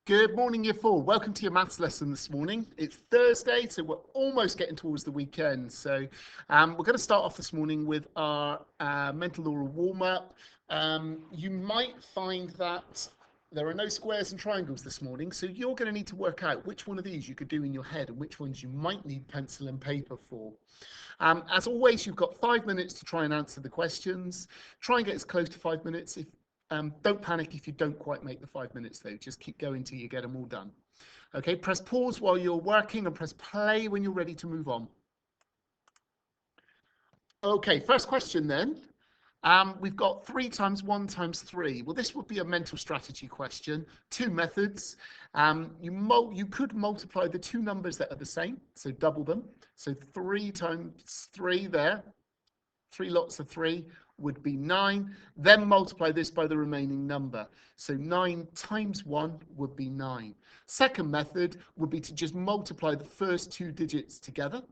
Good morning, Year 4. Welcome to your maths lesson this morning. It's Thursday, so we're almost getting towards the weekend. So we're going to start off this morning with our mental oral warm-up. You might find that there are no squares and triangles this morning, so you're going to need to work out which one of these you could do in your head and which ones you might need pencil and paper for. As always, you've got 5 minutes to try and answer the questions. Try and get as close to 5 minutes. Don't panic if you don't quite make the 5 minutes though. Just keep going till you get them all done. Okay, press pause while you're working and press play when you're ready to move on. Okay, first question then. We've got 3 times 1 times 3. Well, this would be a mental strategy question. 2 methods. You could multiply the 2 numbers that are the same, so double them. So 3 times 3 there, 3 lots of 3 would be 9. Then multiply this by the remaining number. So 9 times 1 would be 9. Second method would be to just multiply the first 2 digits together.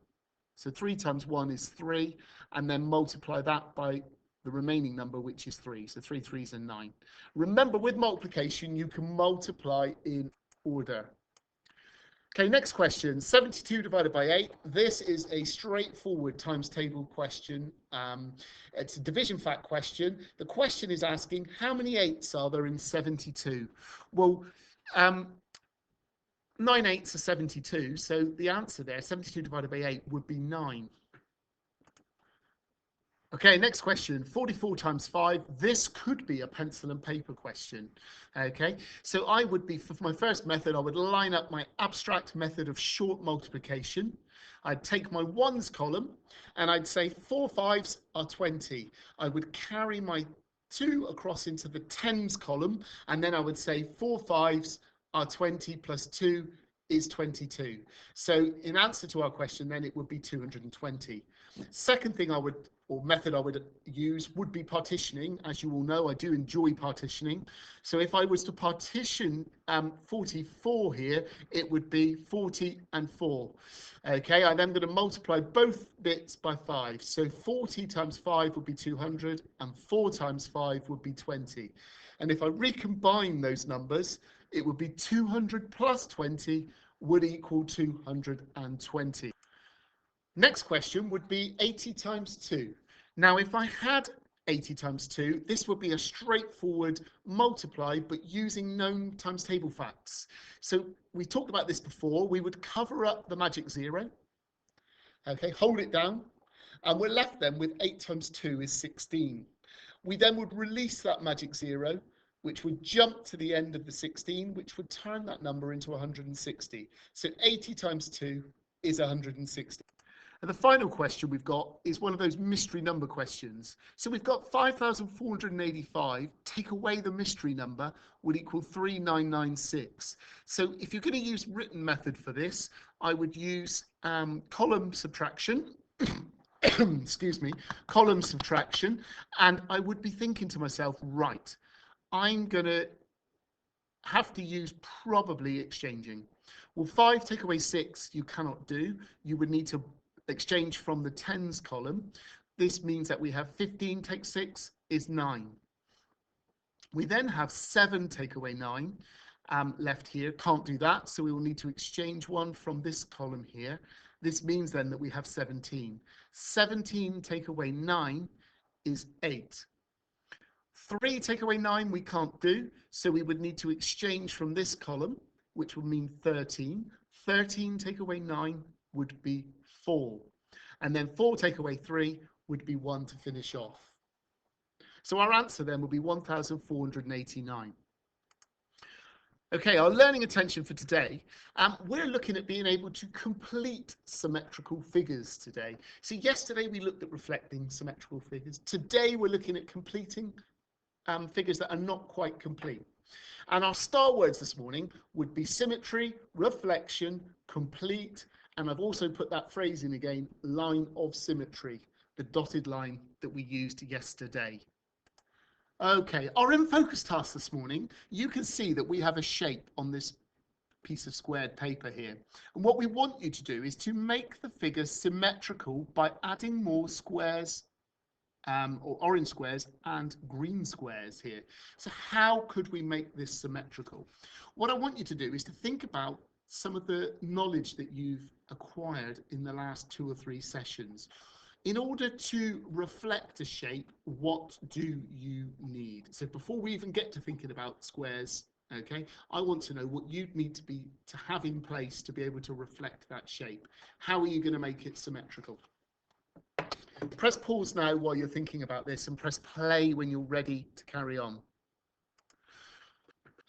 So 3 times 1 is 3, and then multiply that by the remaining number, which is 3. So 3 threes are 9. Remember, with multiplication, you can multiply in order. Okay, next question, 72 divided by 8. This is a straightforward times table question. It's a division fact question. The question is asking, how many 8s are there in 72? Well, 9 8s are 72, so the answer there, 72 divided by 8, would be 9. Okay, next question, 44 times 5. This could be a pencil and paper question. Okay, so I would be, for my first method, I would line up my abstract method of short multiplication. I'd take my ones column and I'd say 4 5s are 20. I would carry my 2 across into the tens column, and then I would say 4 5s are 20 plus 2 is 22. So in answer to our question, then it would be 220. Second thing method I would use would be partitioning. As you all know, I do enjoy partitioning. So if I was to partition 44 here, it would be 40 and 4. Okay, I'm then going to multiply both bits by 5. So 40 times 5 would be 200, and 4 times 5 would be 20. And if I recombine those numbers, it would be 200 plus 20 would equal 220. Next question would be 80 times 2. Now, if I had 80 times 2, this would be a straightforward multiply, but using known times table facts. So we talked about this before. We would cover up the magic 0. Okay, hold it down. And we're left then with 8 times 2 is 16. We then would release that magic 0, which would jump to the end of the 16, which would turn that number into 160. So 80 times 2 is 160. And the final question we've got is one of those mystery number questions. So we've got 5,485, take away the mystery number, would equal 3996. So if you're going to use written method for this, I would use column subtraction. Excuse me, column subtraction. And I would be thinking to myself, right, I'm going to have to use probably exchanging. Well, 5 take away 6 you cannot do. You would need to exchange from the tens column. This means that we have 15 take 6 is 9. We then have 7 take away 9 left here. Can't do that, so we will need to exchange one from this column here. This means then that we have 17. 17 take away 9 is 8. 3 take away 9 we can't do, so we would need to exchange from this column, which will mean 13. 13 take away 9 would be 4. And then 4 take away 3 would be 1 to finish off. So our answer then will be 1,489. Okay, our learning attention for today, we're looking at being able to complete symmetrical figures today. So yesterday we looked at reflecting symmetrical figures. Today we're looking at completing figures that are not quite complete. And our star words this morning would be symmetry, reflection, complete, and I've also put that phrase in again, line of symmetry, the dotted line that we used yesterday. Okay, our in focus task this morning, you can see that we have a shape on this piece of squared paper here. And what we want you to do is to make the figure symmetrical by adding more squares or orange squares and green squares here. So how could we make this symmetrical? What I want you to do is to think about some of the knowledge that you've acquired in the last 2 or 3 sessions. In order to reflect a shape, what do you need? So before we even get to thinking about squares, okay, I want to know what you'd need to have in place to be able to reflect that shape. How are you going to make it symmetrical? Press pause now while you're thinking about this, and press play when you're ready to carry on.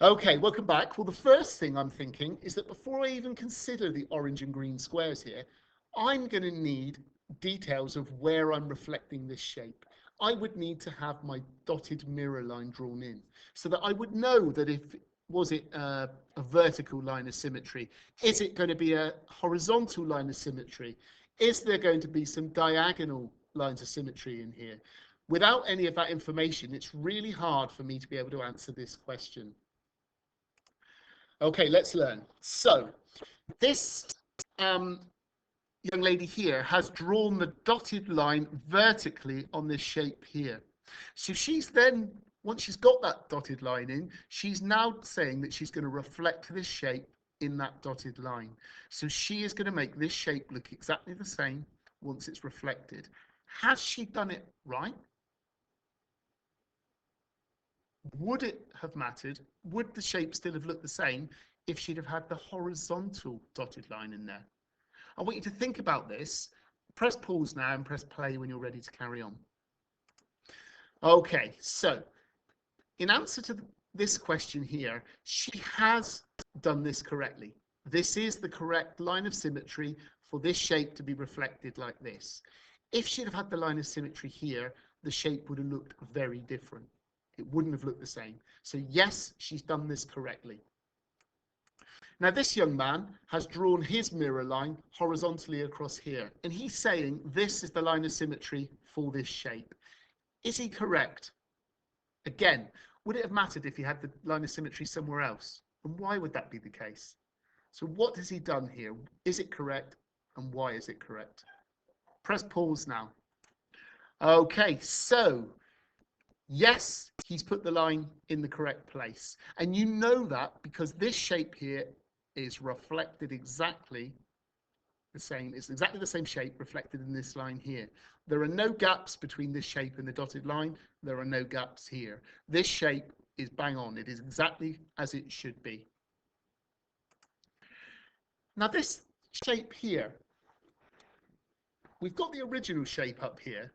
Okay, welcome back. Well, the first thing I'm thinking is that before I even consider the orange and green squares here, I'm going to need details of where I'm reflecting this shape. I would need to have my dotted mirror line drawn in so that I would know that was it a vertical line of symmetry? Is it going to be a horizontal line of symmetry? Is there going to be some diagonal lines of symmetry in here? Without any of that information, it's really hard for me to be able to answer this question. Okay, let's learn. So this young lady here has drawn the dotted line vertically on this shape here. So she's then, once she's got that dotted line in, she's now saying that she's going to reflect this shape in that dotted line. So she is going to make this shape look exactly the same once it's reflected. Has she done it right? Would it have mattered? Would the shape still have looked the same if she'd have had the horizontal dotted line in there? I want you to think about this. Press pause now and press play when you're ready to carry on. Okay, so in answer to this question here, she has done this correctly. This is the correct line of symmetry for this shape to be reflected like this. If she'd have had the line of symmetry here, the shape would have looked very different. It wouldn't have looked the same. So yes, she's done this correctly. Now this young man has drawn his mirror line horizontally across here, and he's saying this is the line of symmetry for this shape. Is he correct? Again, would it have mattered if he had the line of symmetry somewhere else? And why would that be the case? So what has he done here? Is it correct? And why is it correct? Press pause now. Okay, so yes, he's put the line in the correct place. And you know that because this shape here is reflected exactly the same. It's exactly the same shape reflected in this line here. There are no gaps between this shape and the dotted line. There are no gaps here. This shape is bang on. It is exactly as it should be. Now this shape here, we've got the original shape up here.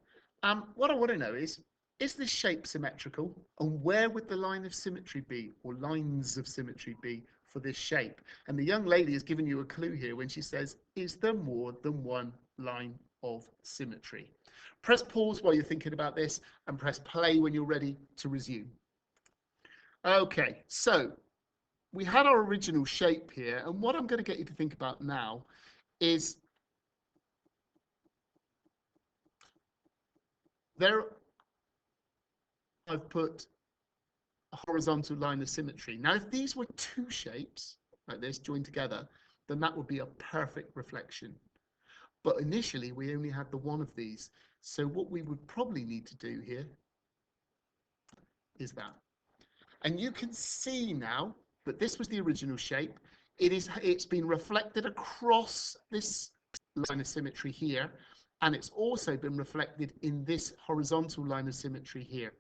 What I want to know is this shape symmetrical? And where would the line of symmetry be, or lines of symmetry be for this shape? And the young lady has given you a clue here when she says, is there more than one line of symmetry? Press pause while you're thinking about this and press play when you're ready to resume. Okay, so we had our original shape here, and what I'm going to get you to think about now is I've put a horizontal line of symmetry. Now, if these were 2 shapes like this joined together, then that would be a perfect reflection. But initially, we only had the one of these. So what we would probably need to do here is that. And you can see now that this was the original shape. It's been reflected across this line of symmetry here, and it's also been reflected in this horizontal line of symmetry here.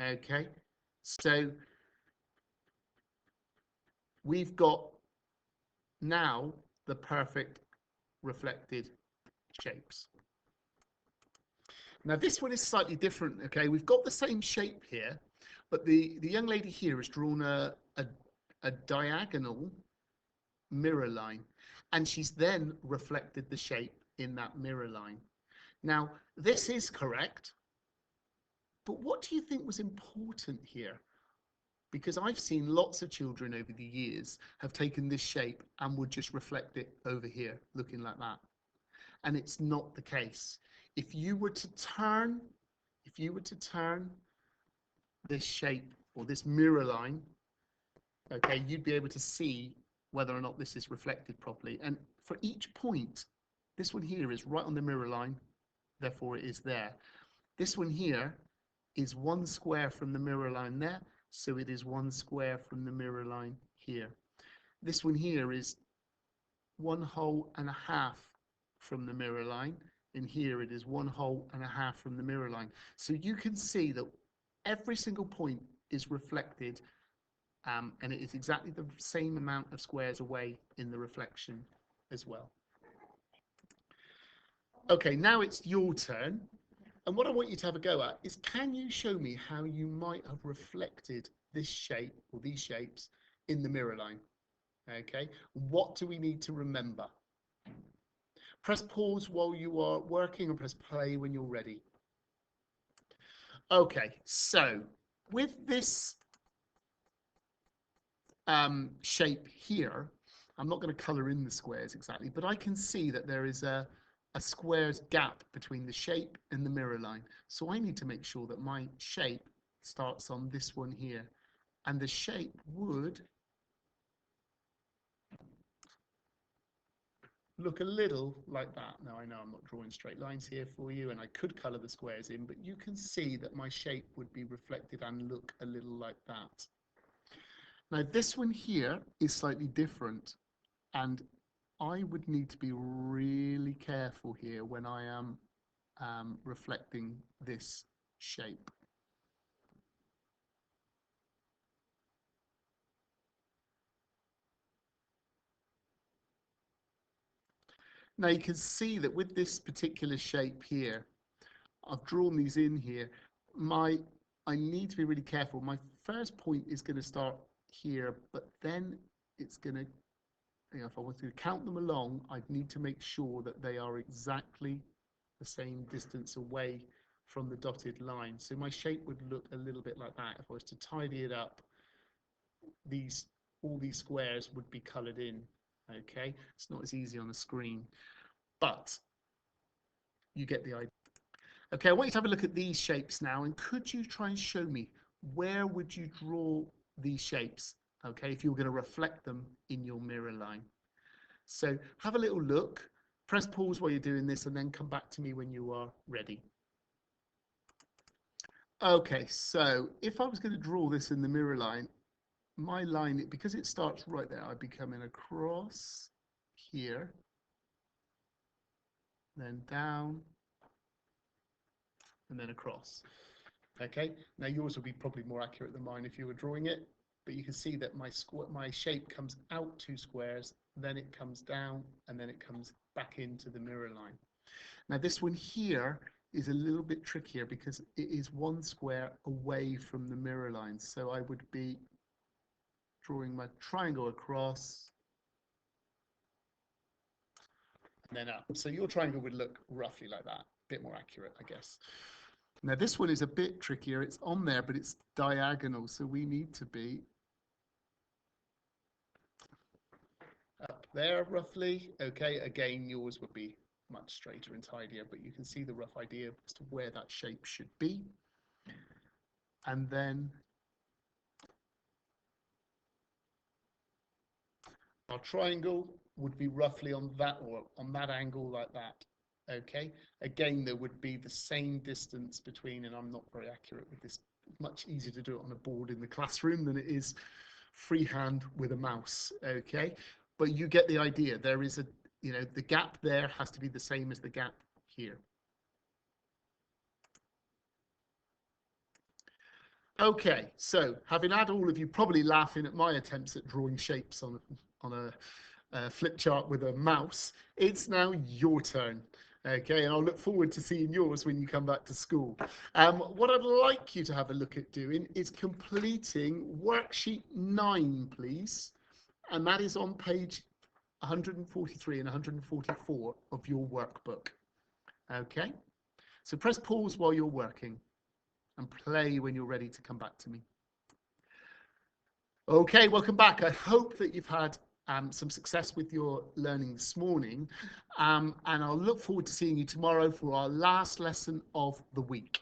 Okay, so we've got now the perfect reflected shapes. Now this one is slightly different. Okay, we've got the same shape here, but the young lady here has drawn a diagonal mirror line, and she's then reflected the shape in that mirror line. Now this is correct, but what do you think was important here? Because I've seen lots of children over the years have taken this shape and would just reflect it over here, looking like that. And it's not the case. If you were to turn this shape or this mirror line, okay, you'd be able to see whether or not this is reflected properly. And for each point, this one here is right on the mirror line, therefore it is there. This one here is 1 square from the mirror line there, so it is 1 square from the mirror line here. This one here is 1 whole and a half from the mirror line, and here it is 1 whole and a half from the mirror line. So you can see that every single point is reflected, and it is exactly the same amount of squares away in the reflection as well. Okay, now it's your turn. And what I want you to have a go at is, can you show me how you might have reflected this shape or these shapes in the mirror line? Okay, what do we need to remember? Press pause while you are working, or press play when you're ready. Okay, so with this shape here, I'm not going to color in the squares exactly, but I can see that there is a square's gap between the shape and the mirror line. So I need to make sure that my shape starts on this one here, and the shape would look a little like that. Now I know I'm not drawing straight lines here for you, and I could color the squares in, but you can see that my shape would be reflected and look a little like that. Now this one here is slightly different, and I would need to be really careful here when I am reflecting this shape. Now you can see that with this particular shape here, I've drawn these in here. I need to be really careful. My first point is going to start here, but then it's going to, if I want to count them along, I'd need to make sure that they are exactly the same distance away from the dotted line. So my shape would look a little bit like that. If I was to tidy it up, all these squares would be colored in. Okay, it's not as easy on the screen, but you get the idea. Okay, I want you to have a look at these shapes now, and could you try and show me where would you draw these shapes, okay, if you were going to reflect them in your mirror line? So have a little look, press pause while you're doing this, and then come back to me when you are ready. Okay, so if I was going to draw this in the mirror line, my line, because it starts right there, I'd be coming across here, then down, and then across. Okay, now yours will be probably more accurate than mine if you were drawing it, but you can see that my shape comes out 2 squares, then it comes down, and then it comes back into the mirror line. Now this one here is a little bit trickier because it is 1 square away from the mirror line. So I would be drawing my triangle across and then up. So your triangle would look roughly like that, a bit more accurate, I guess. Now this one is a bit trickier. It's on there, but it's diagonal. So we need to be up there roughly. Okay, again, yours would be much straighter and tidier, but you can see the rough idea as to where that shape should be. And then our triangle would be roughly on that, or on that angle like that. Okay, again, there would be the same distance between, and I'm not very accurate with this. It's much easier to do it on a board in the classroom than it is freehand with a mouse. Okay, but you get the idea. There is the gap there has to be the same as the gap here. Okay, so having had all of you probably laughing at my attempts at drawing shapes on a flip chart with a mouse, it's now your turn. Okay, and I'll look forward to seeing yours when you come back to school. What I'd like you to have a look at doing is completing worksheet 9, please. And that is on page 143 and 144 of your workbook. Okay, so press pause while you're working and play when you're ready to come back to me. Okay, welcome back. I hope that you've had some success with your learning this morning, and I'll look forward to seeing you tomorrow for our last lesson of the week.